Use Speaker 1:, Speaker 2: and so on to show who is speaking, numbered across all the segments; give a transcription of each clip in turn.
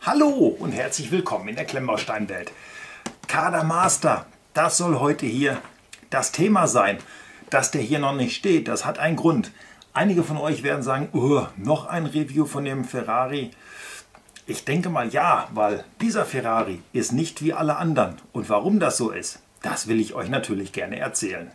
Speaker 1: Hallo und herzlich willkommen in der Klemmbausteinwelt. Karder Master, das soll heute hier das Thema sein. Dass der hier noch nicht steht, das hat einen Grund. Einige von euch werden sagen, noch ein Review von dem Ferrari. Ich denke mal ja, weil dieser Ferrari ist nicht wie alle anderen. Und warum das so ist, das will ich euch natürlich gerne erzählen.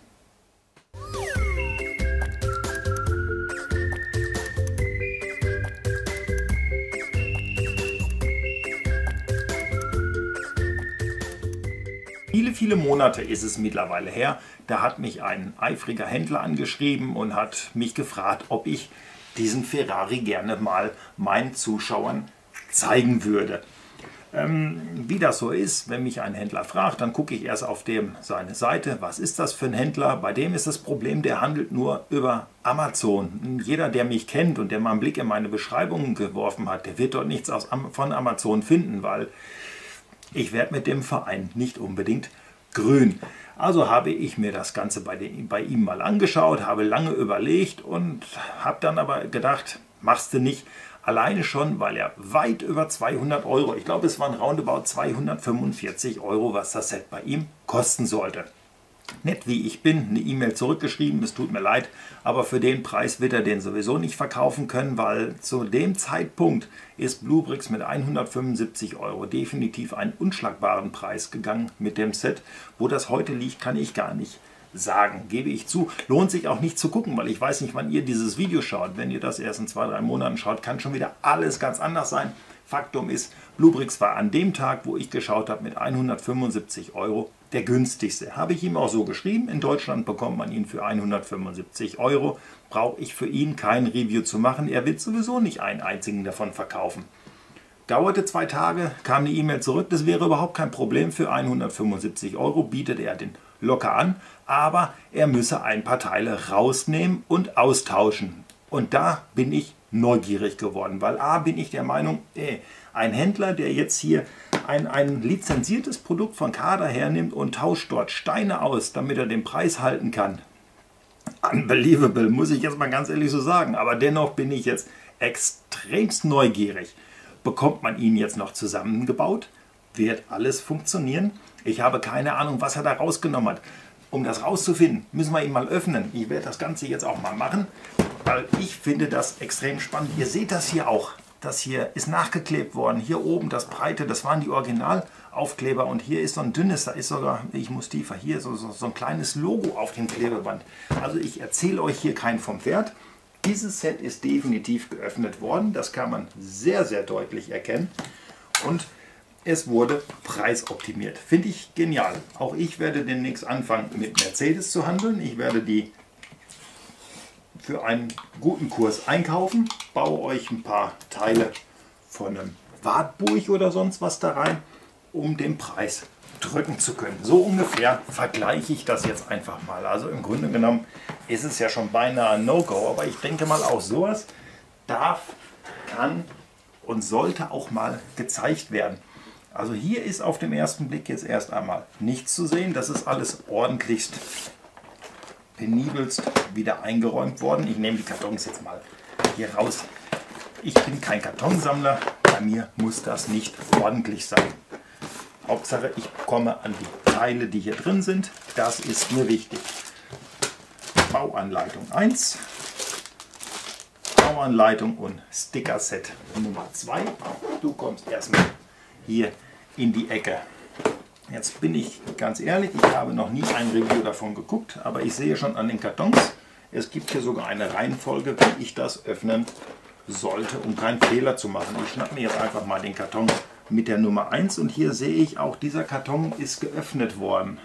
Speaker 1: Viele Monate ist es mittlerweile her, da hat mich ein eifriger Händler angeschrieben und hat mich gefragt, ob ich diesen Ferrari gerne mal meinen Zuschauern zeigen würde. Wie das so ist, wenn mich ein Händler fragt, dann gucke ich erst auf seine Seite, was ist das für ein Händler? Bei dem ist das Problem, der handelt nur über Amazon. Jeder, der mich kennt und der mal einen Blick in meine Beschreibungen geworfen hat, der wird dort nichts von Amazon finden, weil ich werde mit dem Verein nicht unbedingt grün. Also habe ich mir das Ganze bei ihm mal angeschaut, habe lange überlegt und habe dann aber gedacht, machst du nicht. Alleine schon, weil er weit über 200 Euro, ich glaube es waren roundabout 245 Euro, was das Set bei ihm kosten sollte. Nett wie ich bin, eine E-Mail zurückgeschrieben, es tut mir leid, aber für den Preis wird er den sowieso nicht verkaufen können, weil zu dem Zeitpunkt ist Bluebricks mit 175 Euro definitiv einen unschlagbaren Preis gegangen mit dem Set. Wo das heute liegt, kann ich gar nicht sagen, gebe ich zu. Lohnt sich auch nicht zu gucken, weil ich weiß nicht, wann ihr dieses Video schaut. Wenn ihr das erst in 2-3 Monaten schaut, kann schon wieder alles ganz anders sein. Faktum ist, Bluebricks war an dem Tag, wo ich geschaut habe, mit 175 Euro der günstigste. Habe ich ihm auch so geschrieben. In Deutschland bekommt man ihn für 175 Euro. Brauche ich für ihn kein Review zu machen. Er wird sowieso nicht einen einzigen davon verkaufen. Dauerte 2 Tage, kam eine E-Mail zurück. Das wäre überhaupt kein Problem. Für 175 Euro bietet er den locker an. Aber er müsse ein paar Teile rausnehmen und austauschen. Und da bin ich neugierig geworden, weil bin ich der Meinung, ein Händler, der jetzt hier ein lizenziertes Produkt von Karder hernimmt und tauscht dort Steine aus, damit er den Preis halten kann. Unbelievable, muss ich jetzt mal ganz ehrlich so sagen. Aber dennoch bin ich jetzt extremst neugierig. Bekommt man ihn jetzt noch zusammengebaut? Wird alles funktionieren? Ich habe keine Ahnung, was er da rausgenommen hat. Um das rauszufinden, müssen wir ihn mal öffnen. Ich werde das Ganze jetzt auch mal machen, weil ich finde das extrem spannend. Ihr seht das hier auch. Das hier ist nachgeklebt worden. Hier oben das Breite, das waren die Originalaufkleber. Und hier ist so ein dünnes, da ist sogar, ich muss tiefer, hier so ein kleines Logo auf dem Klebeband. Also ich erzähle euch hier kein vom Pferd. Dieses Set ist definitiv geöffnet worden. Das kann man sehr, sehr deutlich erkennen. Und es wurde preisoptimiert. Finde ich genial. Auch ich werde demnächst anfangen, mit Mercedes zu handeln. Ich werde die für einen guten Kurs einkaufen. Baue euch ein paar Teile von einem Wartburg oder sonst was da rein, um den Preis drücken zu können. So ungefähr vergleiche ich das jetzt einfach mal. Also im Grunde genommen ist es ja schon beinahe ein No-Go. Aber ich denke mal, auch sowas darf, kann und sollte auch mal gezeigt werden. Also hier ist auf den ersten Blick jetzt erst einmal nichts zu sehen. Das ist alles ordentlichst, penibelst wieder eingeräumt worden. Ich nehme die Kartons jetzt mal hier raus. Ich bin kein Kartonsammler. Bei mir muss das nicht ordentlich sein. Hauptsache, ich komme an die Teile, die hier drin sind. Das ist mir wichtig. Bauanleitung 1. Bauanleitung und Sticker-Set Nummer 2. Du kommst erstmal hier in die Ecke. Jetzt bin ich ganz ehrlich, ich habe noch nie ein Review davon geguckt, aber ich sehe schon an den Kartons, es gibt hier sogar eine Reihenfolge, wie ich das öffnen sollte, um keinen Fehler zu machen. Ich schnappe mir jetzt einfach mal den Karton mit der Nummer 1 und hier sehe ich auch, dieser Karton ist geöffnet worden.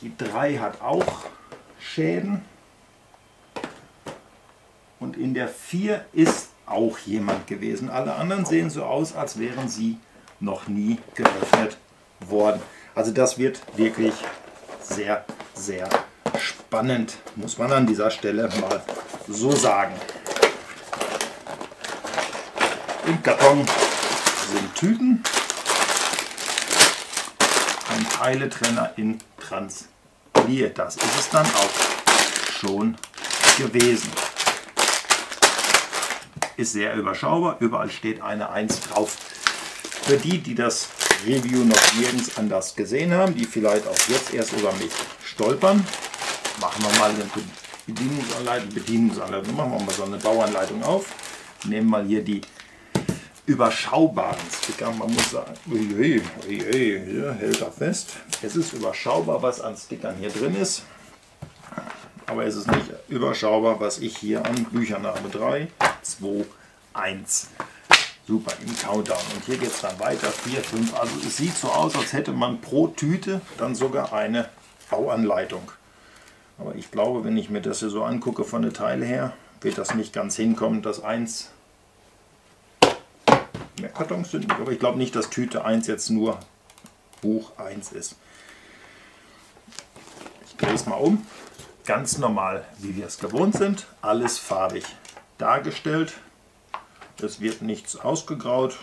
Speaker 1: Die 3 hat auch Schäden und in der 4 ist auch jemand gewesen. Alle anderen sehen so aus, als wären sie noch nie geöffnet worden. Also das wird wirklich sehr, sehr spannend, muss man an dieser Stelle mal so sagen. Im Karton sind Tüten, ein Teiletrenner in Translier. Das ist es dann auch schon gewesen. ist sehr überschaubar. Überall steht eine 1 drauf. Für die, die das Review noch nirgends anders gesehen haben, die vielleicht auch jetzt erst über mich stolpern, machen wir mal eine Bedienungsanleitung. Machen wir mal so eine Bauanleitung auf. Nehmen mal hier die überschaubaren Sticker. Man muss sagen, hier hält er fest. Es ist überschaubar, was an Stickern hier drin ist. Aber es ist nicht überschaubar, was ich hier an Büchern habe. 3, 2, 1. Super, im Countdown. Und hier geht es dann weiter. 4, 5. Also es sieht so aus, als hätte man pro Tüte dann sogar eine Bauanleitung. Aber ich glaube, wenn ich mir das hier so angucke von den Teilen her, wird das nicht ganz hinkommen, dass 1 mehr Kartons sind. Aber ich glaube nicht, dass Tüte 1 jetzt nur Buch 1 ist. Ich drehe es mal um. Ganz normal, wie wir es gewohnt sind. Alles farbig dargestellt. Es wird nichts ausgegraut.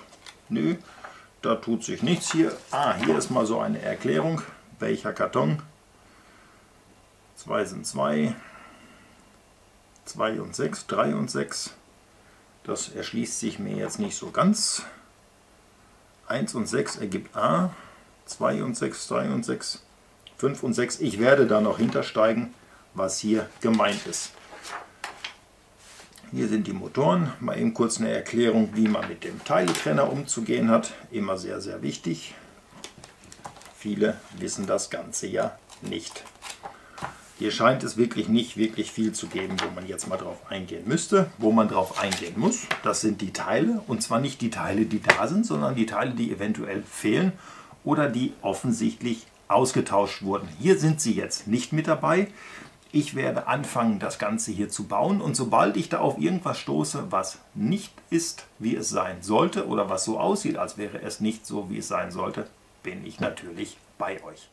Speaker 1: Nö, da tut sich nichts hier. Hier ist mal so eine Erklärung, welcher Karton. 2 sind 2, 2 und 6, 3 und 6. Das erschließt sich mir jetzt nicht so ganz. 1 und 6 ergibt A, 2 und 6, 3 und 6, 5 und 6. Ich werde da noch hintersteigen, was hier gemeint ist. Hier sind die Motoren. Mal eben kurz eine Erklärung, wie man mit dem Teiletrenner umzugehen hat. Immer sehr, sehr wichtig. Viele wissen das Ganze ja nicht. Hier scheint es wirklich nicht wirklich viel zu geben, wo man jetzt mal drauf eingehen müsste. Wo man drauf eingehen muss, das sind die Teile. Und zwar nicht die Teile, die da sind, sondern die Teile, die eventuell fehlen oder die offensichtlich ausgetauscht wurden. Hier sind sie jetzt nicht mit dabei. Ich werde anfangen, das Ganze hier zu bauen, und sobald ich da auf irgendwas stoße, was nicht ist, wie es sein sollte, oder was so aussieht, als wäre es nicht so, wie es sein sollte, bin ich natürlich bei euch.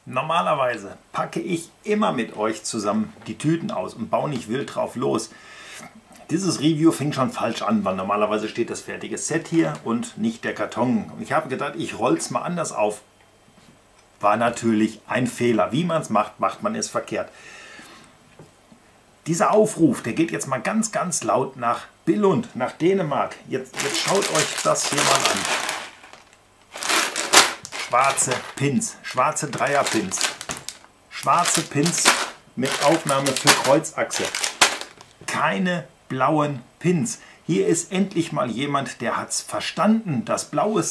Speaker 1: Normalerweise packe ich immer mit euch zusammen die Tüten aus und baue nicht wild drauf los. Dieses Review fing schon falsch an, weil normalerweise steht das fertige Set hier und nicht der Karton. Und ich habe gedacht, ich rolle es mal anders auf. War natürlich ein Fehler. Wie man es macht, macht man es verkehrt. Dieser Aufruf, der geht jetzt mal ganz, ganz laut nach Billund, nach Dänemark. Jetzt schaut euch das hier mal an. Schwarze Pins, schwarze Dreierpins, schwarze Pins mit Aufnahme für Kreuzachse, keine blauen Pins. Hier ist endlich mal jemand, der hat es verstanden, dass blaue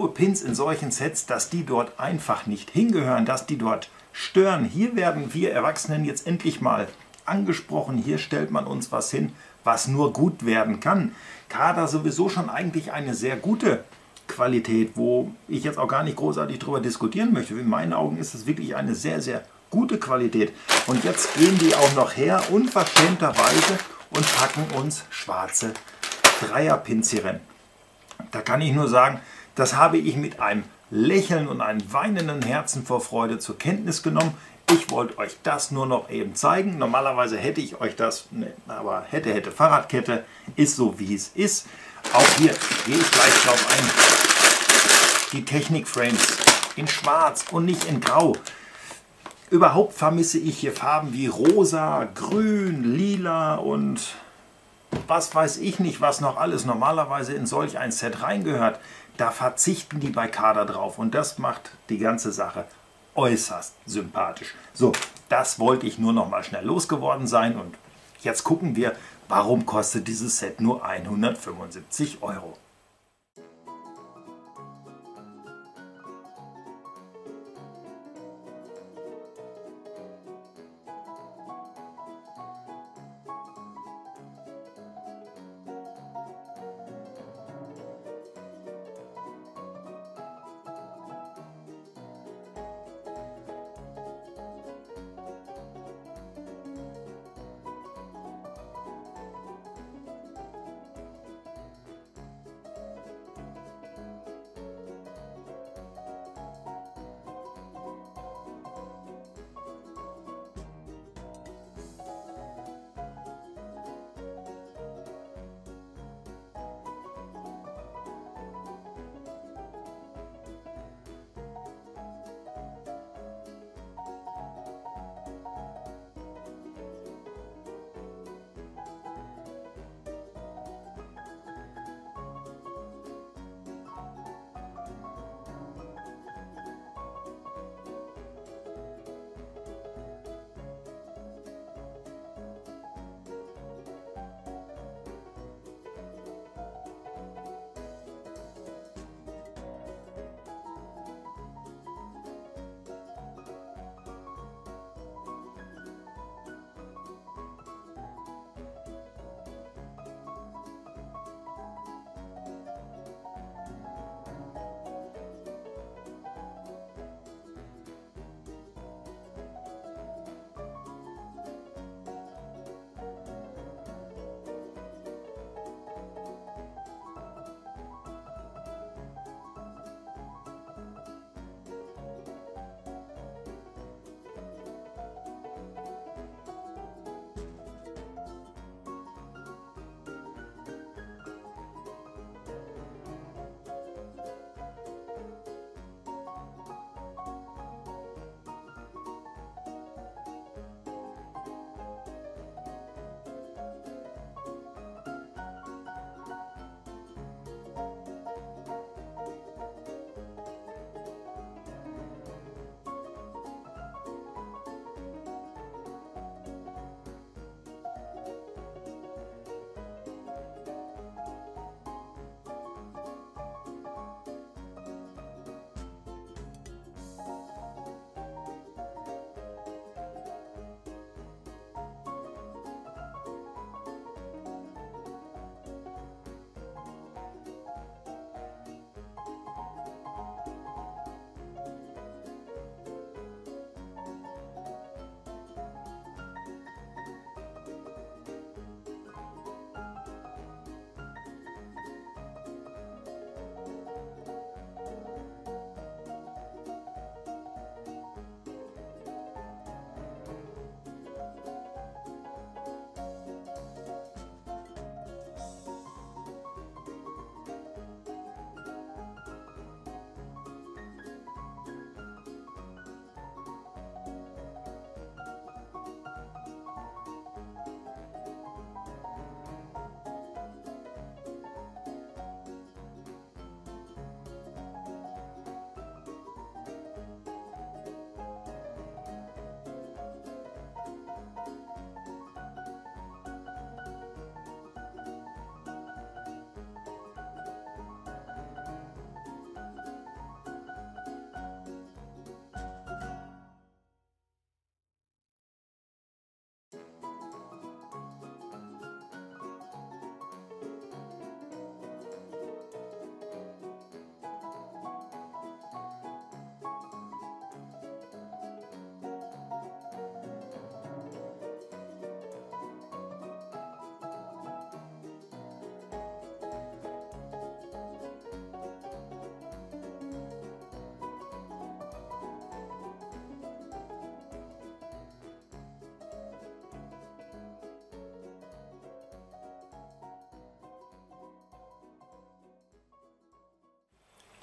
Speaker 1: Pins in solchen Sets, dass die dort einfach nicht hingehören, dass die dort stören. Hier werden wir Erwachsenen jetzt endlich mal angesprochen. Hier stellt man uns was hin, was nur gut werden kann. Kader sowieso schon eigentlich eine sehr gute Qualität, wo ich jetzt auch gar nicht großartig darüber diskutieren möchte. In meinen Augen ist es wirklich eine sehr, sehr gute Qualität. Und jetzt gehen die auch noch her, unverschämterweise, und packen uns schwarze Dreierpins hier rein. Da kann ich nur sagen, das habe ich mit einem Lächeln und einem weinenden Herzen vor Freude zur Kenntnis genommen. Ich wollte euch das nur noch eben zeigen. Normalerweise hätte ich euch das, aber hätte Fahrradkette, ist so wie es ist. Auch hier gehe ich gleich drauf ein. Die Technik-Frames in schwarz und nicht in grau. Überhaupt vermisse ich hier Farben wie rosa, grün, lila und was weiß ich nicht, was noch alles normalerweise in solch ein Set reingehört. Da verzichten die bei Kader drauf und das macht die ganze Sache äußerst sympathisch. So, das wollte ich nur noch mal schnell losgeworden sein, und jetzt gucken wir, warum kostet dieses Set nur 175 €.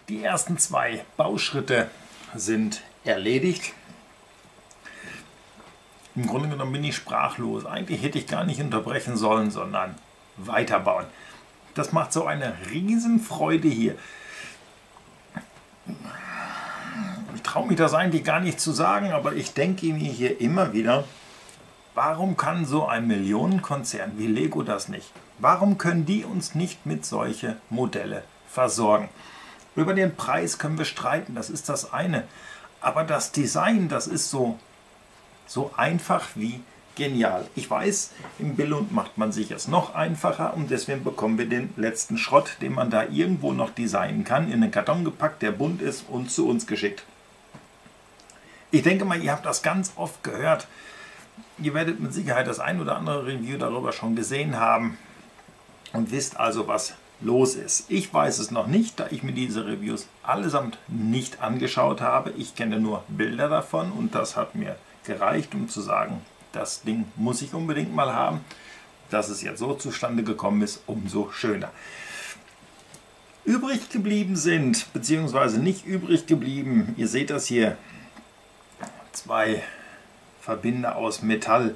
Speaker 1: Die ersten 2 Bauschritte sind erledigt. Im Grunde genommen bin ich sprachlos. Eigentlich hätte ich gar nicht unterbrechen sollen, sondern weiterbauen. Das macht so eine Riesenfreude hier. Ich traue mich das eigentlich gar nicht zu sagen, aber ich denke mir hier immer wieder, warum kann so ein Millionenkonzern wie Lego das nicht? Warum können die uns nicht mit solchen Modelle versorgen? Über den Preis können wir streiten, das ist das eine. Aber das Design, das ist so einfach wie genial. Ich weiß, im Billund macht man sich es noch einfacher und deswegen bekommen wir den letzten Schrott, den man da irgendwo noch designen kann, in einen Karton gepackt, der bunt ist und zu uns geschickt. Ich denke mal, ihr habt das ganz oft gehört. Ihr werdet mit Sicherheit das ein oder andere Review darüber schon gesehen haben und wisst also, was los ist. Ich weiß es noch nicht, da ich mir diese Reviews allesamt nicht angeschaut habe. Ich kenne nur Bilder davon und das hat mir gereicht, um zu sagen, das Ding muss ich unbedingt mal haben. Dass es jetzt so zustande gekommen ist, umso schöner. Übrig geblieben sind, beziehungsweise nicht übrig geblieben, ihr seht das hier, 2 Verbinder aus Metall.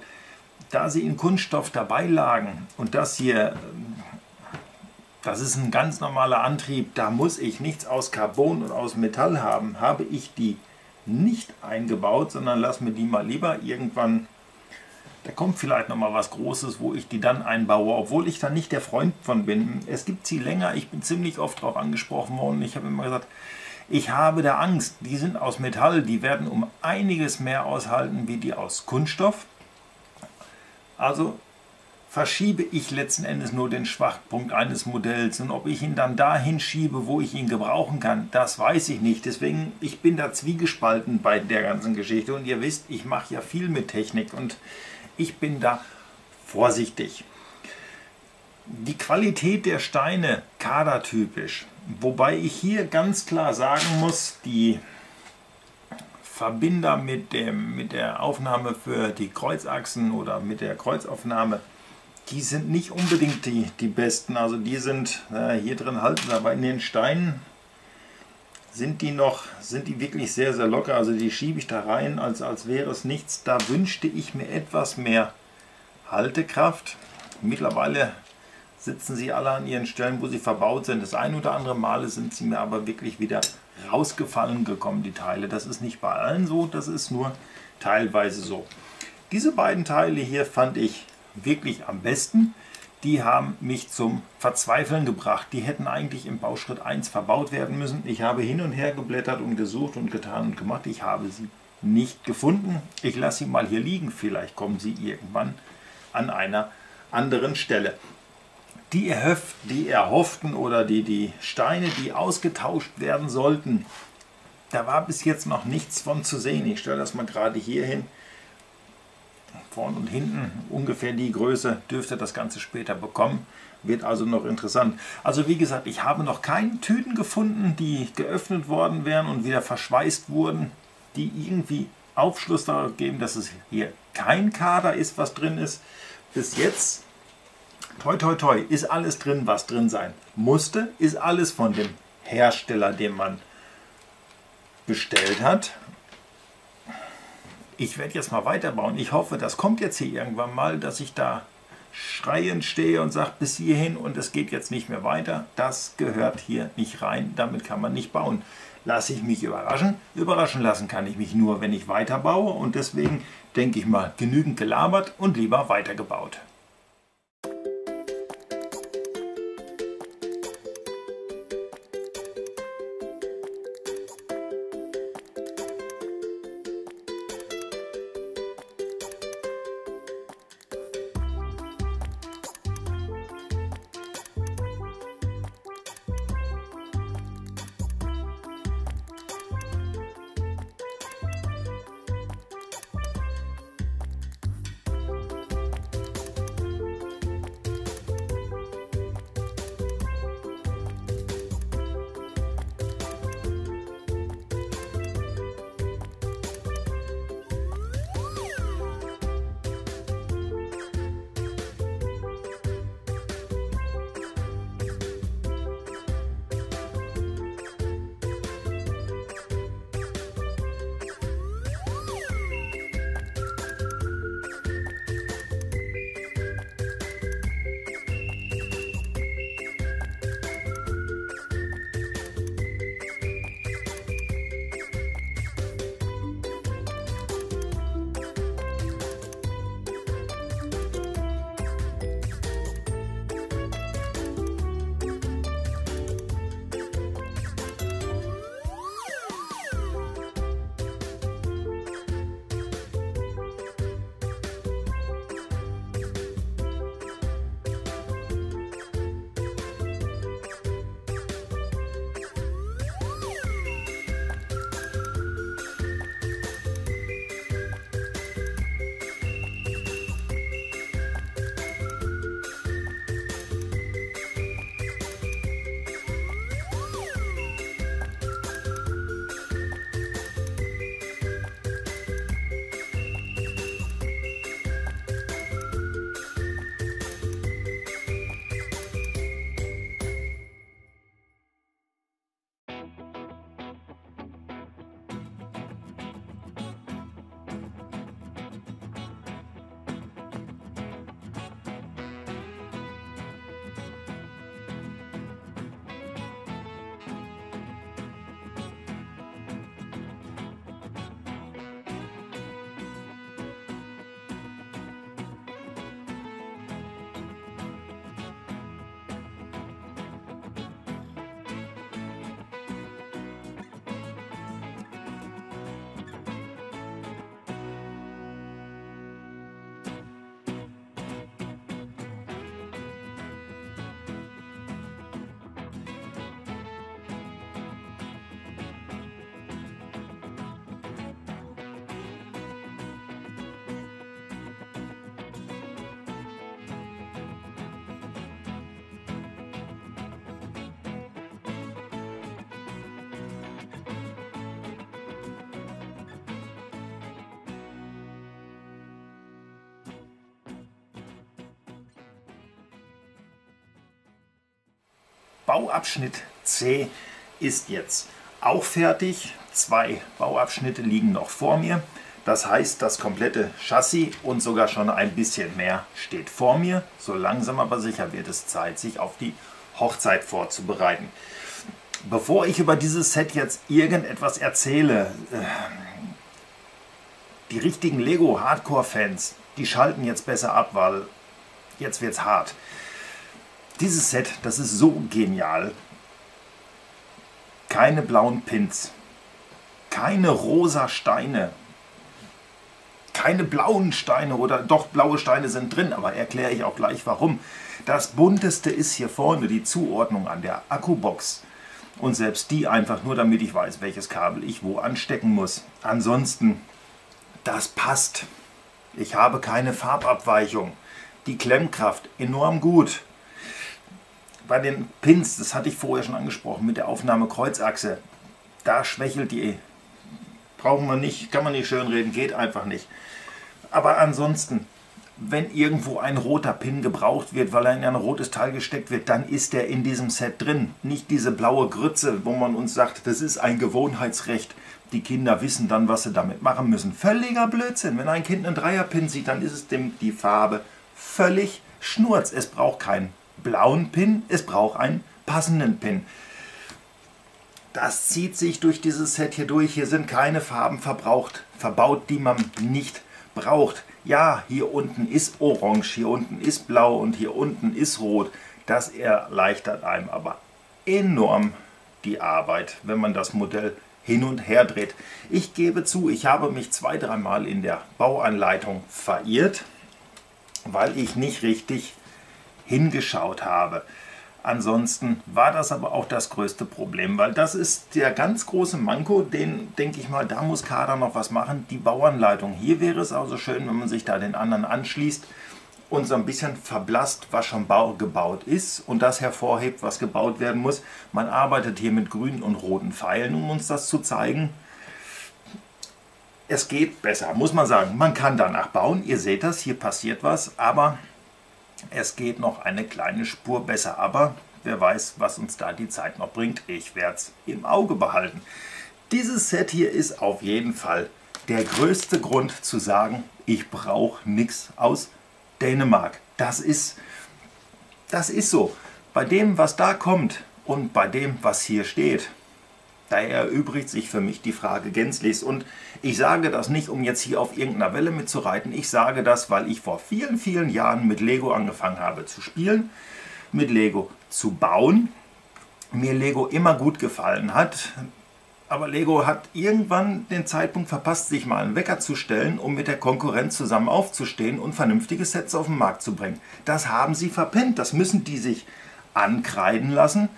Speaker 1: Da sie in Kunststoff dabei lagen und das hier, das ist ein ganz normaler Antrieb, da muss ich nichts aus Carbon und aus Metall haben, habe ich die nicht eingebaut, sondern lass mir die mal lieber irgendwann, da kommt vielleicht noch mal was Großes, wo ich die dann einbaue, obwohl ich da nicht der Freund von bin. Es gibt sie länger, ich bin ziemlich oft darauf angesprochen worden, ich habe immer gesagt, ich habe da Angst, die sind aus Metall, die werden um einiges mehr aushalten wie die aus Kunststoff. Also verschiebe ich letzten Endes nur den Schwachpunkt eines Modells und ob ich ihn dann dahin schiebe, wo ich ihn gebrauchen kann, das weiß ich nicht. Deswegen, ich bin da zwiegespalten bei der ganzen Geschichte und ihr wisst, ich mache ja viel mit Technik und ich bin da vorsichtig. Die Qualität der Steine, kadertypisch, wobei ich hier ganz klar sagen muss, die Verbinder mit der Aufnahme für die Kreuzachsen oder mit der Kreuzaufnahme, die sind nicht unbedingt die besten. Also die sind hier drin halten, aber in den Steinen sind die wirklich sehr, sehr locker. Also die schiebe ich da rein, als wäre es nichts. Da wünschte ich mir etwas mehr Haltekraft. Mittlerweile sitzen sie alle an ihren Stellen, wo sie verbaut sind. Das ein oder andere Male sind sie mir aber wirklich wieder rausgefallen gekommen, die Teile. Das ist nicht bei allen so, das ist nur teilweise so. Diese beiden Teile hier fand ich wirklich am besten. Die haben mich zum Verzweifeln gebracht. Die hätten eigentlich im Bauschritt 1 verbaut werden müssen. Ich habe hin und her geblättert und gesucht und getan und gemacht. Ich habe sie nicht gefunden. Ich lasse sie mal hier liegen. Vielleicht kommen sie irgendwann an einer anderen Stelle. Die erhofften oder die Steine, die ausgetauscht werden sollten, da war bis jetzt noch nichts von zu sehen. Ich stelle das mal gerade hier hin. Vorn und hinten ungefähr die Größe dürfte das Ganze später bekommen. Wird also noch interessant. Also wie gesagt, ich habe noch keine Tüten gefunden, die geöffnet worden wären und wieder verschweißt wurden, die irgendwie Aufschluss darauf geben, dass es hier kein Kader ist, was drin ist. Bis jetzt, toi toi toi, ist alles drin, was drin sein musste. Ist alles von dem Hersteller, den man bestellt hat. Ich werde jetzt mal weiterbauen. Ich hoffe, das kommt jetzt hier irgendwann mal, dass ich da schreiend stehe und sage, bis hierhin und es geht jetzt nicht mehr weiter. Das gehört hier nicht rein. Damit kann man nicht bauen. Lasse ich mich überraschen. Überraschen lassen kann ich mich nur, wenn ich weiterbaue. Und deswegen denke ich mal, genügend gelabert und lieber weitergebaut. Bauabschnitt C ist jetzt auch fertig. 2 Bauabschnitte liegen noch vor mir. Das heißt, das komplette Chassis und sogar schon ein bisschen mehr steht vor mir. So langsam aber sicher wird es Zeit, sich auf die Hochzeit vorzubereiten. Bevor ich über dieses Set jetzt irgendetwas erzähle, die richtigen Lego-Hardcore-Fans, die schalten jetzt besser ab, weil jetzt wird's hart. Dieses Set, das ist so genial. Keine blauen Pins, keine rosa Steine, keine blauen Steine oder doch blaue Steine sind drin, aber erkläre ich auch gleich warum. Das bunteste ist hier vorne die Zuordnung an der Akkubox. Und selbst die einfach nur, damit ich weiß, welches Kabel ich wo anstecken muss. Ansonsten, das passt. Ich habe keine Farbabweichung. Die Klemmkraft enorm gut. Bei den Pins, das hatte ich vorher schon angesprochen, mit der Aufnahme Kreuzachse, da schwächelt die. Brauchen wir nicht, kann man nicht schönreden, geht einfach nicht. Aber ansonsten, wenn irgendwo ein roter Pin gebraucht wird, weil er in ein rotes Teil gesteckt wird, dann ist der in diesem Set drin. Nicht diese blaue Grütze, wo man uns sagt, das ist ein Gewohnheitsrecht. Die Kinder wissen dann, was sie damit machen müssen. Völliger Blödsinn. Wenn ein Kind einen Dreierpin sieht, dann ist es dem die Farbe völlig schnurz. Es braucht keinen blauen Pin, es braucht einen passenden Pin. Das zieht sich durch dieses Set hier durch. Hier sind keine Farben verbaut, die man nicht braucht. Ja, hier unten ist orange, hier unten ist blau und hier unten ist rot. Das erleichtert einem aber enorm die Arbeit, wenn man das Modell hin und her dreht. Ich gebe zu, ich habe mich 2-3 Mal in der Bauanleitung verirrt, weil ich nicht richtig hingeschaut habe. Ansonsten war das aber auch das größte Problem, weil das ist der ganz große Manko, den denke ich mal, da muss Kader noch was machen, die Bauanleitung. Hier wäre es also schön, wenn man sich da den anderen anschließt und so ein bisschen verblasst, was schon gebaut ist und das hervorhebt, was gebaut werden muss. Man arbeitet hier mit grünen und roten Pfeilen, um uns das zu zeigen. Es geht besser, muss man sagen. Man kann danach bauen, ihr seht das, hier passiert was, aber es geht noch eine kleine Spur besser, aber wer weiß, was uns da die Zeit noch bringt. Ich werde es im Auge behalten. Dieses Set hier ist auf jeden Fall der größte Grund zu sagen, ich brauche nichts aus Dänemark. Das ist so. Bei dem, was da kommt und bei dem, was hier steht, da erübrigt sich für mich die Frage gänzlich. Und ich sage das nicht, um jetzt hier auf irgendeiner Welle mitzureiten. Ich sage das, weil ich vor vielen, vielen Jahren mit Lego angefangen habe zu spielen, mit Lego zu bauen. Mir Lego immer gut gefallen hat. Aber Lego hat irgendwann den Zeitpunkt verpasst, sich mal einen Wecker zu stellen, um mit der Konkurrenz zusammen aufzustehen und vernünftige Sets auf den Markt zu bringen. Das haben sie verpennt. Das müssen die sich ankreiden lassen.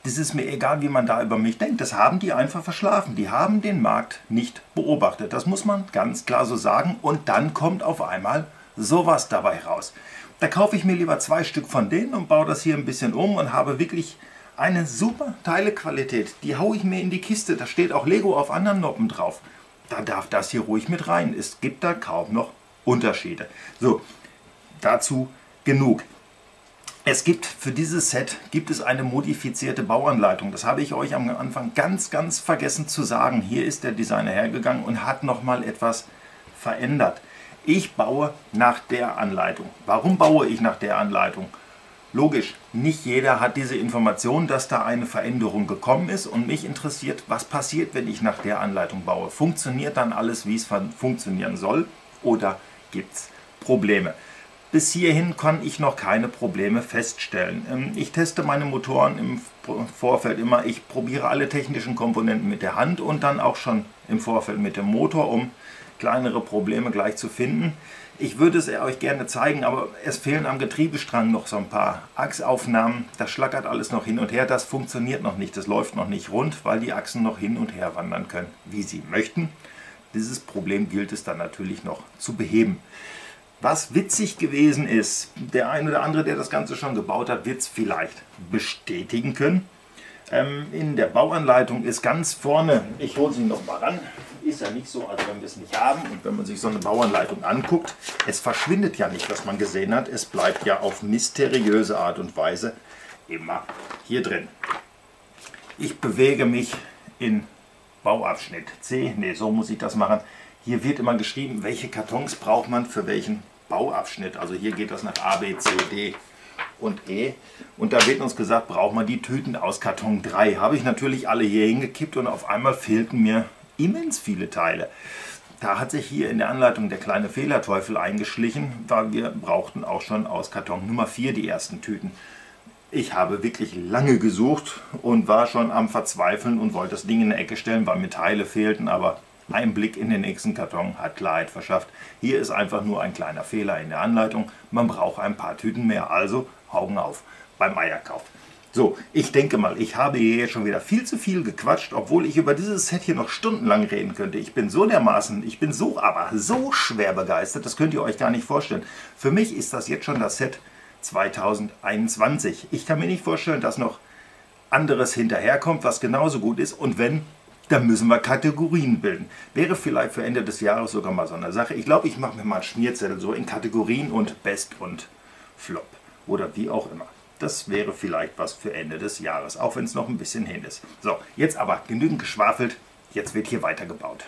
Speaker 1: Das ist mir egal, wie man da über mich denkt. Das haben die einfach verschlafen. Die haben den Markt nicht beobachtet. Das muss man ganz klar so sagen. Und dann kommt auf einmal sowas dabei raus. Da kaufe ich mir lieber 2 Stück von denen und baue das hier ein bisschen um und habe wirklich eine super Teilequalität. Die haue ich mir in die Kiste. Da steht auch Lego auf anderen Noppen drauf. Da darf das hier ruhig mit rein. Es gibt da kaum noch Unterschiede. So, dazu genug. Es gibt für dieses Set eine modifizierte Bauanleitung. Das habe ich euch am Anfang ganz vergessen zu sagen. Hier ist der Designer hergegangen und hat nochmal etwas verändert. Ich baue nach der Anleitung. Warum baue ich nach der Anleitung? Logisch, nicht jeder hat diese Information, dass da eine Veränderung gekommen ist und mich interessiert, was passiert, wenn ich nach der Anleitung baue. Funktioniert dann alles, wie es funktionieren soll, oder gibt es Probleme? Bis hierhin kann ich noch keine Probleme feststellen. Ich teste meine Motoren im Vorfeld immer. Ich probiere alle technischen Komponenten mit der Hand und dann auch schon im Vorfeld mit dem Motor, um kleinere Probleme gleich zu finden. Ich würde es euch gerne zeigen, aber es fehlen am Getriebestrang noch so ein paar Achsaufnahmen. Das schlackert alles noch hin und her. Das funktioniert noch nicht. Das läuft noch nicht rund, weil die Achsen noch hin und her wandern können, wie sie möchten. Dieses Problem gilt es dann natürlich noch zu beheben. Was witzig gewesen ist, der eine oder andere, der das Ganze schon gebaut hat, wird es vielleicht bestätigen können. In der Bauanleitung ist ganz vorne, ich hole sie noch mal ran, ist ja nicht so, als wenn wir es nicht haben. Und wenn man sich so eine Bauanleitung anguckt, es verschwindet ja nicht, was man gesehen hat. Es bleibt ja auf mysteriöse Art und Weise immer hier drin. Ich bewege mich in Bauabschnitt C. Ne, so muss ich das machen. Hier wird immer geschrieben, welche Kartons braucht man für welchen Bauabschnitt. Also hier geht das nach A, B, C, D und E. Und da wird uns gesagt, braucht man die Tüten aus Karton 3. Habe ich natürlich alle hier hingekippt und auf einmal fehlten mir immens viele Teile. Da hat sich hier in der Anleitung der kleine Fehlerteufel eingeschlichen, weil wir brauchten auch schon aus Karton Nummer 4 die ersten Tüten. Ich habe wirklich lange gesucht und war schon am Verzweifeln und wollte das Ding in eine Ecke stellen, weil mir Teile fehlten, aber ein Blick in den nächsten Karton hat Klarheit verschafft. Hier ist einfach nur ein kleiner Fehler in der Anleitung. Man braucht ein paar Tüten mehr, also Augen auf beim Eierkauf. So, ich denke mal, ich habe hier jetzt schon wieder viel zu viel gequatscht, obwohl ich über dieses Set hier noch stundenlang reden könnte. Ich bin so dermaßen, ich bin so, aber so schwer begeistert, das könnt ihr euch gar nicht vorstellen. Für mich ist das jetzt schon das Set 2021. Ich kann mir nicht vorstellen, dass noch anderes hinterherkommt, was genauso gut ist. Und wenn, dann müssen wir Kategorien bilden. Wäre vielleicht für Ende des Jahres sogar mal so eine Sache. Ich glaube, ich mache mir mal einen Schmierzettel so in Kategorien und Best und Flop. Oder wie auch immer. Das wäre vielleicht was für Ende des Jahres, auch wenn es noch ein bisschen hin ist. So, jetzt aber genügend geschwafelt. Jetzt wird hier weitergebaut.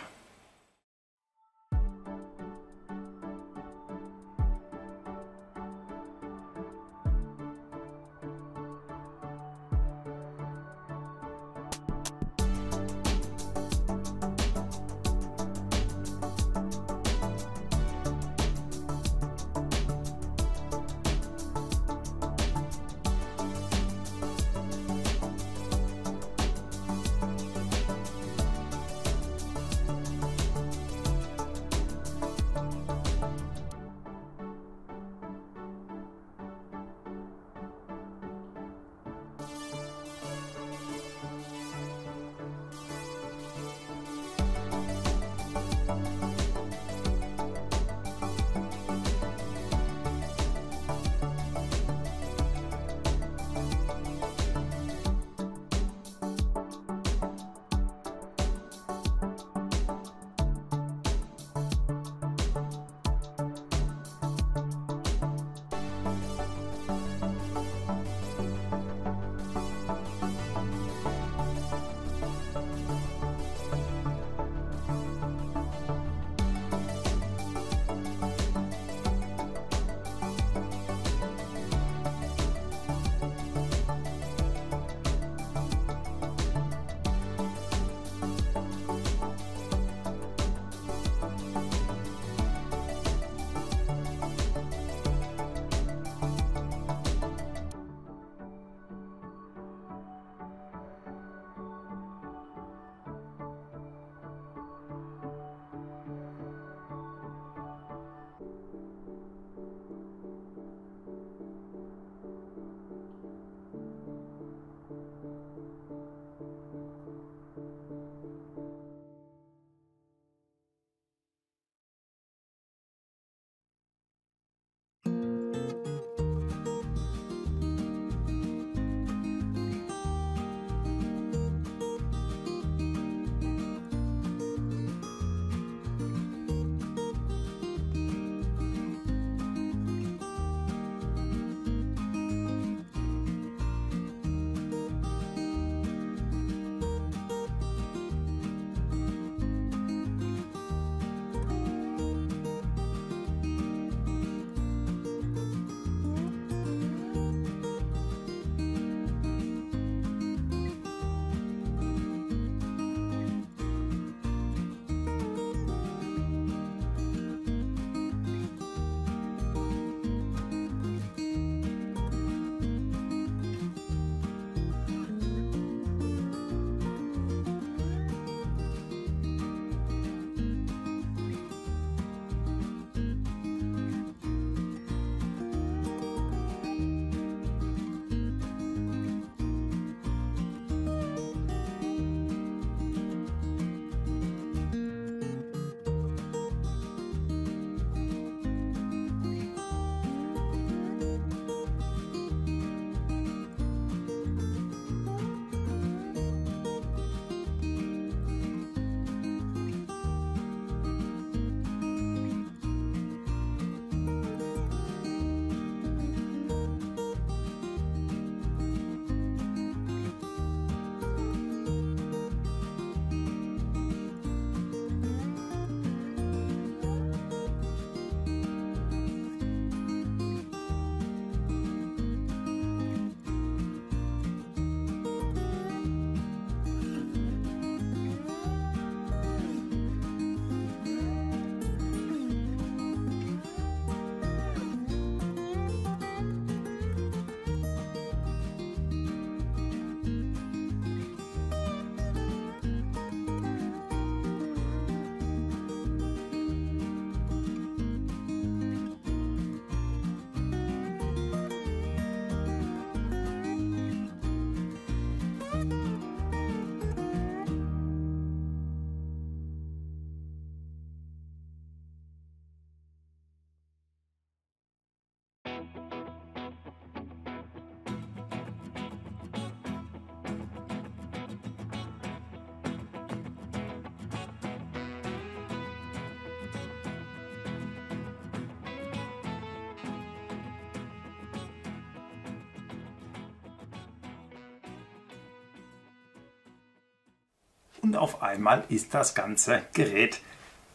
Speaker 1: und auf einmal ist das ganze Gerät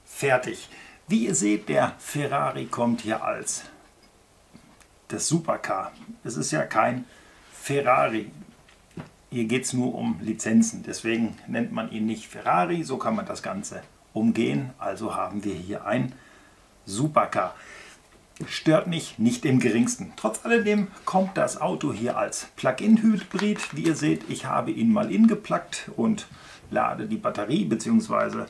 Speaker 1: fertig. Wie ihr seht, der Ferrari kommt hier als das Supercar. Es ist ja kein Ferrari. Hier geht es nur um Lizenzen. Deswegen nennt man ihn nicht Ferrari. So kann man das Ganze umgehen. Also haben wir hier ein Supercar. Stört mich nicht im geringsten. Trotz alledem kommt das Auto hier als Plug-in-Hybrid. Wie ihr seht, ich habe ihn mal ingepluggt und lade die Batterie, beziehungsweise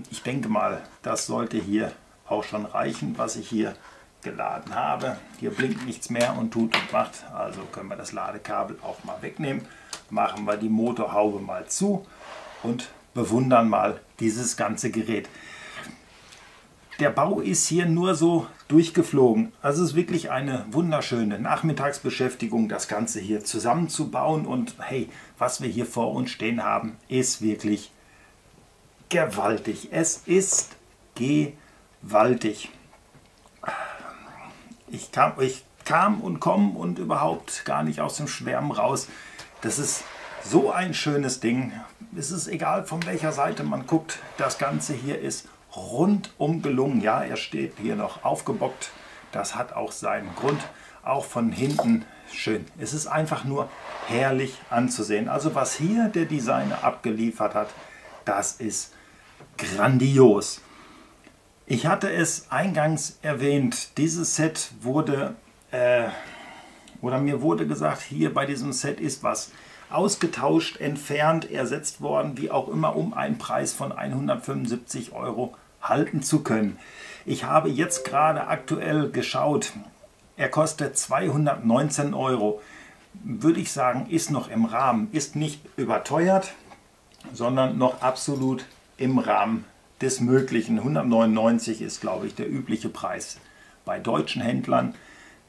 Speaker 1: ich denke mal, das sollte hier auch schon reichen, was ich hier geladen habe. Hier blinkt nichts mehr und tut und macht, also können wir das Ladekabel auch mal wegnehmen. Machen wir die Motorhaube mal zu und bewundern mal dieses ganze Gerät. Der Bau ist hier nur so durchgeflogen. Also es ist wirklich eine wunderschöne Nachmittagsbeschäftigung, das Ganze hier zusammenzubauen. Und hey, was wir hier vor uns stehen haben, ist wirklich gewaltig. Es ist gewaltig. Ich kam und komme und überhaupt gar nicht aus dem Schwärmen raus. Das ist so ein schönes Ding. Es ist egal, von welcher Seite man guckt. Das Ganze hier ist rundum gelungen. Ja, er steht hier noch aufgebockt. Das hat auch seinen Grund. Auch von hinten schön. Es ist einfach nur herrlich anzusehen. Also was hier der Designer abgeliefert hat, das ist grandios. Ich hatte es eingangs erwähnt, dieses Set wurde, mir wurde gesagt, hier bei diesem Set ist was ausgetauscht, entfernt, ersetzt worden, wie auch immer, um einen Preis von 175 € halten zu können. Ich habe jetzt gerade aktuell geschaut, er kostet 219 €. Würde ich sagen, ist noch im Rahmen, ist nicht überteuert, sondern noch absolut im Rahmen des Möglichen. 199 ist, glaube ich, der übliche Preis bei deutschen Händlern.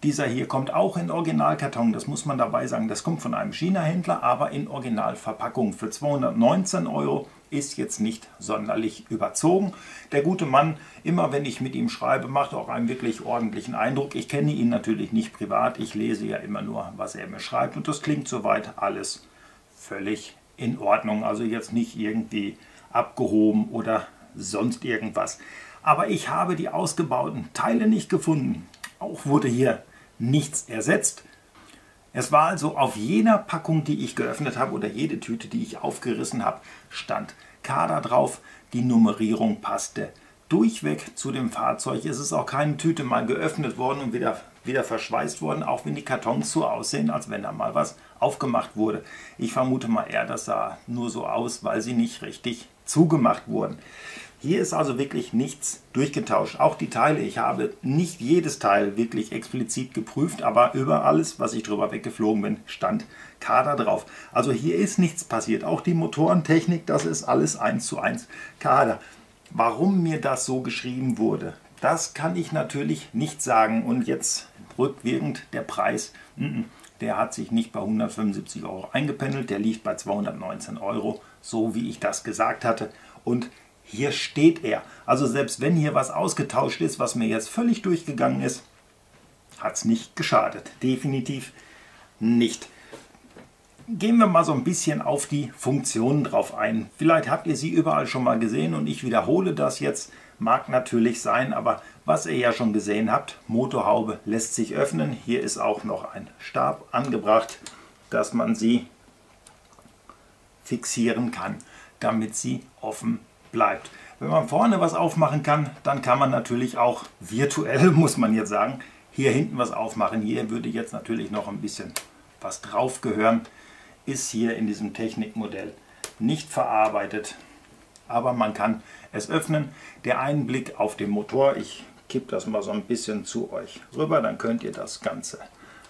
Speaker 1: Dieser hier kommt auch in Originalkarton, das muss man dabei sagen. Das kommt von einem China-Händler, aber in Originalverpackung. Für 219 € ist jetzt nicht sonderlich überzogen. Der gute Mann, immer wenn ich mit ihm schreibe, macht auch einen wirklich ordentlichen Eindruck. Ich kenne ihn natürlich nicht privat, ich lese ja immer nur, was er mir schreibt. Und das klingt soweit alles völlig in Ordnung. Also jetzt nicht irgendwie abgehoben oder sonst irgendwas. Aber ich habe die ausgebauten Teile nicht gefunden. Auch wurde hier nichts ersetzt. Es war also auf jeder Packung, die ich geöffnet habe, oder jede Tüte, die ich aufgerissen habe, stand Kader drauf. Die Nummerierung passte durchweg zu dem Fahrzeug. Es ist auch keine Tüte mal geöffnet worden und wieder verschweißt worden, auch wenn die Kartons so aussehen, als wenn da mal was aufgemacht wurde. Ich vermute mal eher, das sah nur so aus, weil sie nicht richtig zugemacht wurden. Hier ist also wirklich nichts durchgetauscht. Auch die Teile, ich habe nicht jedes Teil wirklich explizit geprüft, aber über alles, was ich drüber weggeflogen bin, stand Kader drauf. Also hier ist nichts passiert. Auch die Motorentechnik, das ist alles 1:1 Kader. Warum mir das so geschrieben wurde, das kann ich natürlich nicht sagen. Und jetzt rückwirkend der Preis, der hat sich nicht bei 175 € eingependelt, der liegt bei 219 €, so wie ich das gesagt hatte. Und hier steht er. Also selbst wenn hier was ausgetauscht ist, was mir jetzt völlig durchgegangen ist, hat es nicht geschadet. Definitiv nicht. Gehen wir mal so ein bisschen auf die Funktionen drauf ein. Vielleicht habt ihr sie überall schon mal gesehen und ich wiederhole das jetzt. Mag natürlich sein, aber was ihr ja schon gesehen habt, Motorhaube lässt sich öffnen. Hier ist auch noch ein Stab angebracht, dass man sie fixieren kann, damit sie offen bleibt. Wenn man vorne was aufmachen kann, dann kann man natürlich auch virtuell, muss man jetzt sagen, hier hinten was aufmachen. Hier würde jetzt natürlich noch ein bisschen was drauf gehören. Ist hier in diesem Technikmodell nicht verarbeitet, aber man kann es öffnen. Der Einblick auf den Motor, ich kippe das mal so ein bisschen zu euch rüber, dann könnt ihr das Ganze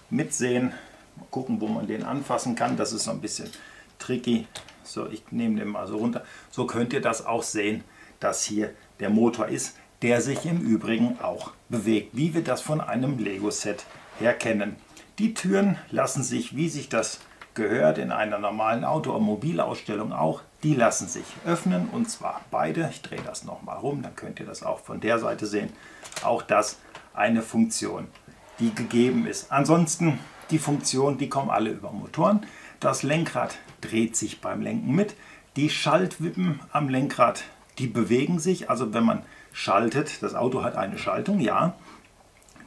Speaker 1: mitsehen. Mal gucken, wo man den anfassen kann. Das ist so ein bisschen tricky. So, ich nehme den mal so runter. So könnt ihr das auch sehen, dass hier der Motor ist, der sich im Übrigen auch bewegt, wie wir das von einem Lego-Set her kennen. Die Türen lassen sich, wie sich das gehört, in einer normalen Automobilausstellung auch, die lassen sich öffnen, und zwar beide. Ich drehe das nochmal rum, dann könnt ihr das auch von der Seite sehen. Auch das eine Funktion, die gegeben ist. Ansonsten die Funktionen, die kommen alle über Motoren. Das Lenkrad dreht sich beim Lenken mit. Die Schaltwippen am Lenkrad, die bewegen sich, also wenn man schaltet, das Auto hat eine Schaltung, ja,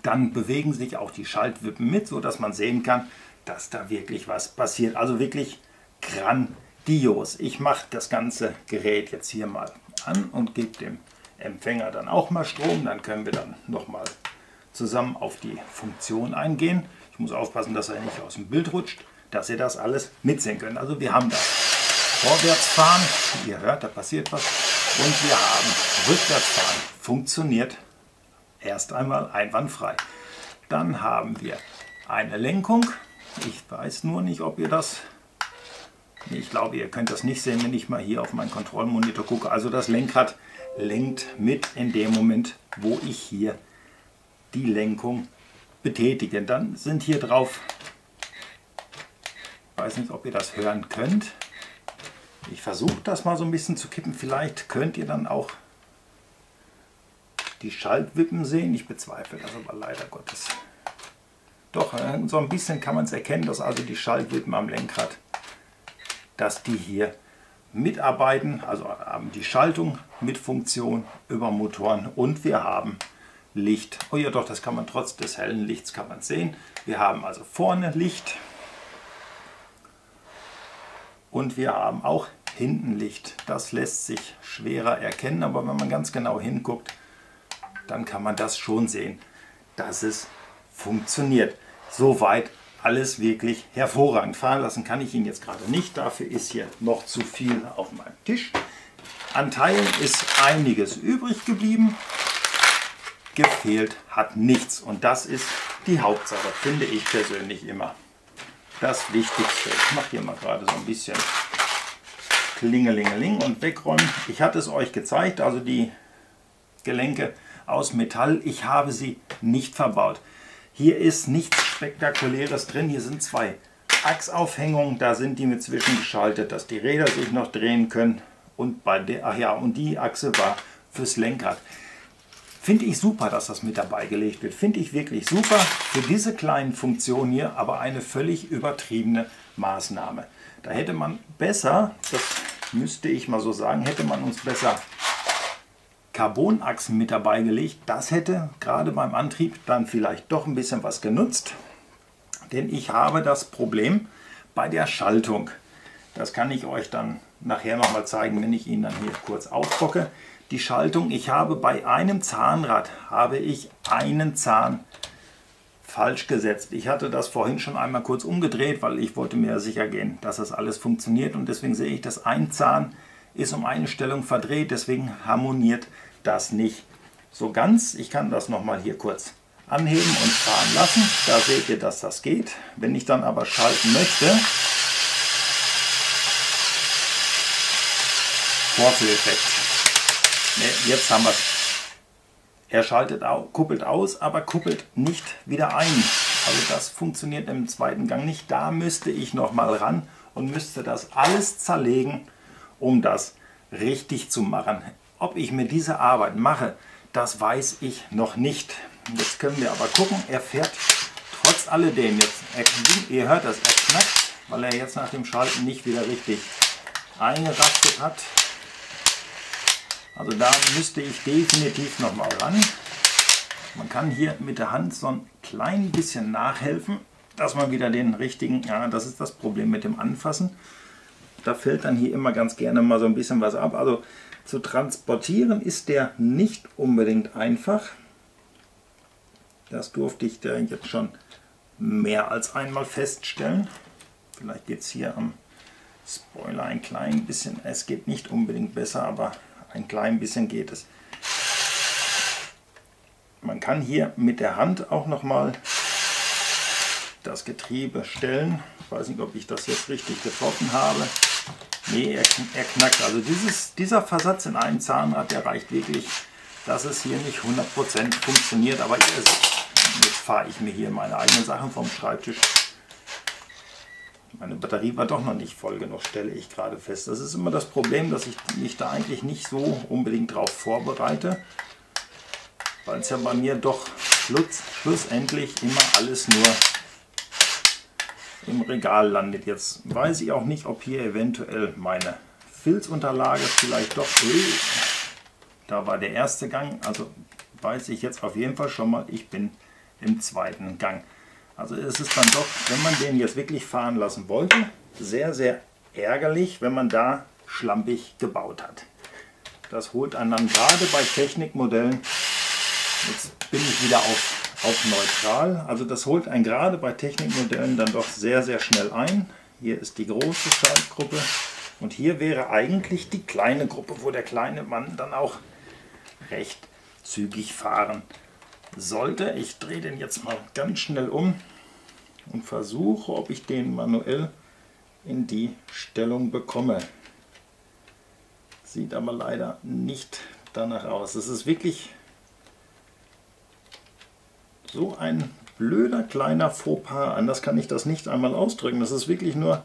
Speaker 1: dann bewegen sich auch die Schaltwippen mit, so dass man sehen kann, dass da wirklich was passiert. Also wirklich grandios. Ich mache das ganze Gerät jetzt hier mal an und gebe dem Empfänger dann auch mal Strom. Dann können wir dann nochmal zusammen auf die Funktion eingehen. Ich muss aufpassen, dass er nicht aus dem Bild rutscht, dass ihr das alles mitsehen könnt. Also wir haben das Vorwärtsfahren, ihr hört, da passiert was. Und wir haben Rückwärtsfahren. Funktioniert erst einmal einwandfrei. Dann haben wir eine Lenkung. Ich weiß nur nicht, ob ihr das... Ich glaube, ihr könnt das nicht sehen, wenn ich mal hier auf meinen Kontrollmonitor gucke. Also das Lenkrad lenkt mit in dem Moment, wo ich hier die Lenkung betätige. Dann sind hier drauf, ich weiß nicht, ob ihr das hören könnt. Ich versuche das mal so ein bisschen zu kippen. Vielleicht könnt ihr dann auch die Schaltwippen sehen. Ich bezweifle das aber leider Gottes. Doch, so ein bisschen kann man es erkennen, dass also die Schaltwippen am Lenkrad, dass die hier mitarbeiten. Also haben die Schaltung mit Funktion über Motoren und wir haben Licht. Oh ja doch, das kann man trotz des hellen Lichts kann man sehen. Wir haben also vorne Licht und wir haben auch hinten Licht. Das lässt sich schwerer erkennen, aber wenn man ganz genau hinguckt, dann kann man das schon sehen, dass es funktioniert. Soweit alles wirklich hervorragend. Fahren lassen kann ich ihn jetzt gerade nicht, dafür ist hier noch zu viel auf meinem Tisch. An Teilen ist einiges übrig geblieben. Gefehlt hat nichts und das ist die Hauptsache, finde ich persönlich immer das Wichtigste. Ich mache hier mal gerade so ein bisschen Klingelingeling und wegräumen. Ich hatte es euch gezeigt, also die Gelenke aus Metall, ich habe sie nicht verbaut. Hier ist nichts Spektakuläres drin, hier sind zwei Achsaufhängungen, da sind die mit zwischengeschaltet, dass die Räder sich noch drehen können und bei der, ach ja, und die Achse war fürs Lenkrad. Finde ich super, dass das mit dabei gelegt wird. Finde ich wirklich super. Für diese kleinen Funktionen hier aber eine völlig übertriebene Maßnahme. Da hätte man besser, das müsste ich mal so sagen, hätte man uns besser Carbonachsen mit dabei gelegt. Das hätte gerade beim Antrieb dann vielleicht doch ein bisschen was genutzt. Denn ich habe das Problem bei der Schaltung. Das kann ich euch dann nachher noch mal zeigen, wenn ich ihn dann hier kurz aufbocke. Die Schaltung, ich habe bei einem Zahnrad einen Zahn falsch gesetzt. Ich hatte das vorhin schon einmal kurz umgedreht, weil ich wollte mir sicher gehen, dass das alles funktioniert und deswegen sehe ich, dass ein Zahn ist um eine Stellung verdreht, deswegen harmoniert das nicht so ganz. Ich kann das noch mal hier kurz anheben und fahren lassen. Da seht ihr, dass das geht. Wenn ich dann aber schalten möchte, Vorführeffekt. Ne, jetzt haben wir es. Er schaltet kuppelt aus, aber kuppelt nicht wieder ein. Also das funktioniert im zweiten Gang nicht. Da müsste ich noch mal ran und müsste das alles zerlegen, um das richtig zu machen. Ob ich mir diese Arbeit mache, das weiß ich noch nicht. Jetzt können wir aber gucken, er fährt trotz alledem jetzt. Ihr hört das, er knackt, weil er jetzt nach dem Schalten nicht wieder richtig eingerastet hat. Also da müsste ich definitiv noch mal ran. Man kann hier mit der Hand so ein klein bisschen nachhelfen, dass man wieder den richtigen, ja, das ist das Problem mit dem Anfassen. Da fällt dann hier immer ganz gerne mal so ein bisschen was ab. Also zu transportieren ist der nicht unbedingt einfach. Das durfte ich da jetzt schon mehr als einmal feststellen. Vielleicht geht es hier am Spoiler ein klein bisschen. Es geht nicht unbedingt besser, aber ein klein bisschen geht es. Man kann hier mit der Hand auch noch mal das Getriebe stellen. Ich weiß nicht, ob ich das jetzt richtig getroffen habe. Nee, er knackt. Also dieser Versatz in einem Zahnrad, der reicht wirklich, dass es hier nicht 100% funktioniert. Aber jetzt fahre ich mir hier meine eigenen Sachen vom Schreibtisch. Meine Batterie war doch noch nicht voll genug, stelle ich gerade fest. Das ist immer das Problem, dass ich mich da eigentlich nicht so unbedingt drauf vorbereite, weil es ja bei mir doch schlussendlich immer alles nur im Regal landet. Jetzt weiß ich auch nicht, ob hier eventuell meine Filzunterlage vielleicht doch... Da war der erste Gang, also weiß ich jetzt auf jeden Fall schon mal, ich bin im zweiten Gang. Also es ist dann doch, wenn man den jetzt wirklich fahren lassen wollte, sehr, sehr ärgerlich, wenn man da schlampig gebaut hat. Das holt einen dann gerade bei Technikmodellen, jetzt bin ich wieder auf neutral, also das holt einen gerade bei Technikmodellen dann doch sehr, sehr schnell ein. Hier ist die große Schaltgruppe und hier wäre eigentlich die kleine Gruppe, wo der kleine Mann dann auch recht zügig fahren sollte. Ich drehe den jetzt mal ganz schnell um und versuche, ob ich den manuell in die Stellung bekomme. Sieht aber leider nicht danach aus. Es ist wirklich so ein blöder kleiner Fauxpas. Anders kann ich das nicht einmal ausdrücken. Das ist wirklich nur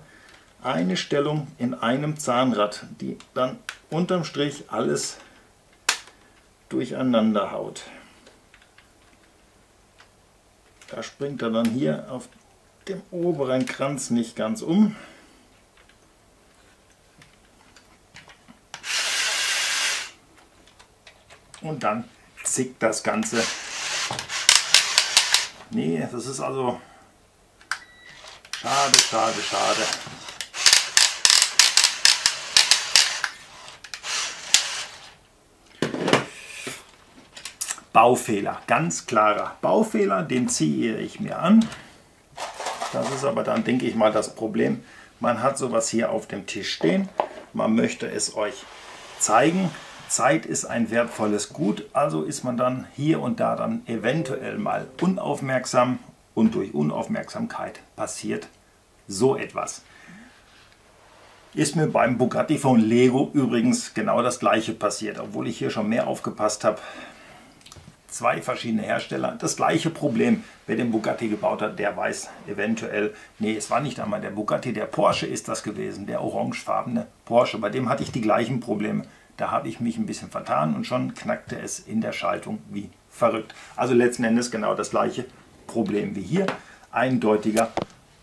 Speaker 1: eine Stellung in einem Zahnrad, die dann unterm Strich alles durcheinander haut. Da springt er dann hier auf dem oberen Kranz nicht ganz um. Und dann zickt das Ganze. Nee, das ist also schade, schade, schade. Baufehler, ganz klarer Baufehler, den ziehe ich mir an. Das ist aber dann, denke ich mal, das Problem. Man hat sowas hier auf dem Tisch stehen, man möchte es euch zeigen. Zeit ist ein wertvolles Gut, also ist man dann hier und da dann eventuell mal unaufmerksam und durch Unaufmerksamkeit passiert so etwas. Ist mir beim Bugatti von Lego übrigens genau das gleiche passiert, obwohl ich hier schon mehr aufgepasst habe. Zwei verschiedene Hersteller, das gleiche Problem. Wer den Bugatti gebaut hat, der weiß eventuell, nee, es war nicht einmal der Bugatti, der Porsche ist das gewesen, der orangefarbene Porsche, bei dem hatte ich die gleichen Probleme. Da habe ich mich ein bisschen vertan und schon knackte es in der Schaltung wie verrückt. Also letzten Endes genau das gleiche Problem wie hier, eindeutiger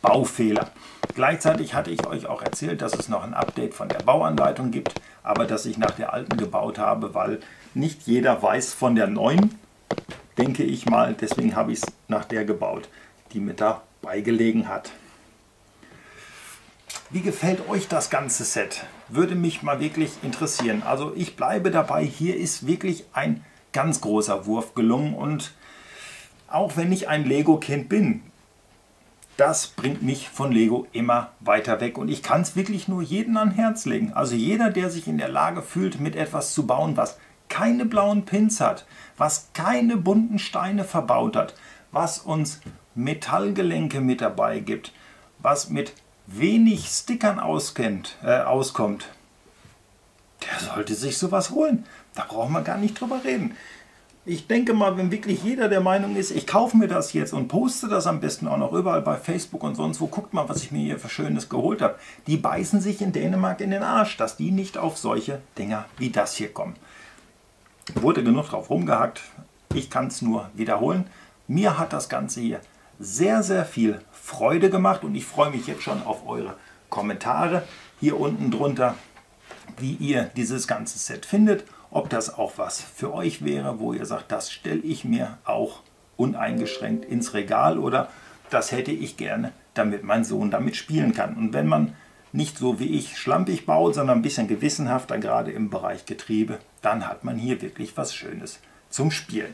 Speaker 1: Baufehler. Gleichzeitig hatte ich euch auch erzählt, dass es noch ein Update von der Bauanleitung gibt, aber dass ich nach der alten gebaut habe, weil nicht jeder weiß von der neuen, denke ich mal, deswegen habe ich es nach der gebaut, die mit dabei gelegen hat. Wie gefällt euch das ganze Set? Würde mich mal wirklich interessieren. Also ich bleibe dabei, hier ist wirklich ein ganz großer Wurf gelungen und auch wenn ich ein Lego-Kind bin, das bringt mich von Lego immer weiter weg und ich kann es wirklich nur jedem ans Herz legen. Also jeder, der sich in der Lage fühlt, mit etwas zu bauen, was keine blauen Pins hat, was keine bunten Steine verbaut hat, was uns Metallgelenke mit dabei gibt, was mit wenig Stickern auskommt, der sollte sich sowas holen. Da brauchen wir gar nicht drüber reden. Ich denke mal, wenn wirklich jeder der Meinung ist, ich kaufe mir das jetzt und poste das am besten auch noch überall bei Facebook und sonst wo, guckt mal, was ich mir hier für Schönes geholt habe. Die beißen sich in Dänemark in den Arsch, dass die nicht auf solche Dinger wie das hier kommen. Wurde genug drauf rumgehackt, ich kann es nur wiederholen. Mir hat das Ganze hier sehr, sehr viel Freude gemacht und ich freue mich jetzt schon auf eure Kommentare hier unten drunter, wie ihr dieses ganze Set findet, ob das auch was für euch wäre, wo ihr sagt, das stelle ich mir auch uneingeschränkt ins Regal oder das hätte ich gerne, damit mein Sohn damit spielen kann. Und wenn man nicht so wie ich schlampig baut, sondern ein bisschen gewissenhafter, gerade im Bereich Getriebe, dann hat man hier wirklich was Schönes zum Spielen.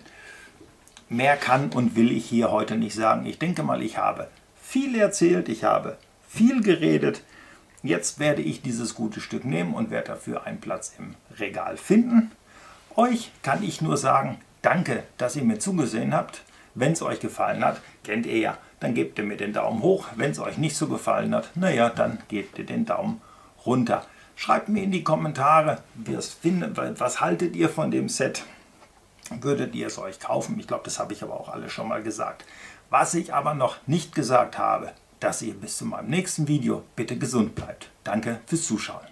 Speaker 1: Mehr kann und will ich hier heute nicht sagen. Ich denke mal, ich habe viel erzählt, ich habe viel geredet. Jetzt werde ich dieses gute Stück nehmen und werde dafür einen Platz im Regal finden. Euch kann ich nur sagen, danke, dass ihr mir zugesehen habt. Wenn es euch gefallen hat, kennt ihr ja, dann gebt ihr mir den Daumen hoch. Wenn es euch nicht so gefallen hat, naja, dann gebt ihr den Daumen runter. Schreibt mir in die Kommentare, was haltet ihr von dem Set? Würdet ihr es euch kaufen? Ich glaube, das habe ich aber auch alle schon mal gesagt. Was ich aber noch nicht gesagt habe, dass ihr bis zu meinem nächsten Video bitte gesund bleibt. Danke fürs Zuschauen.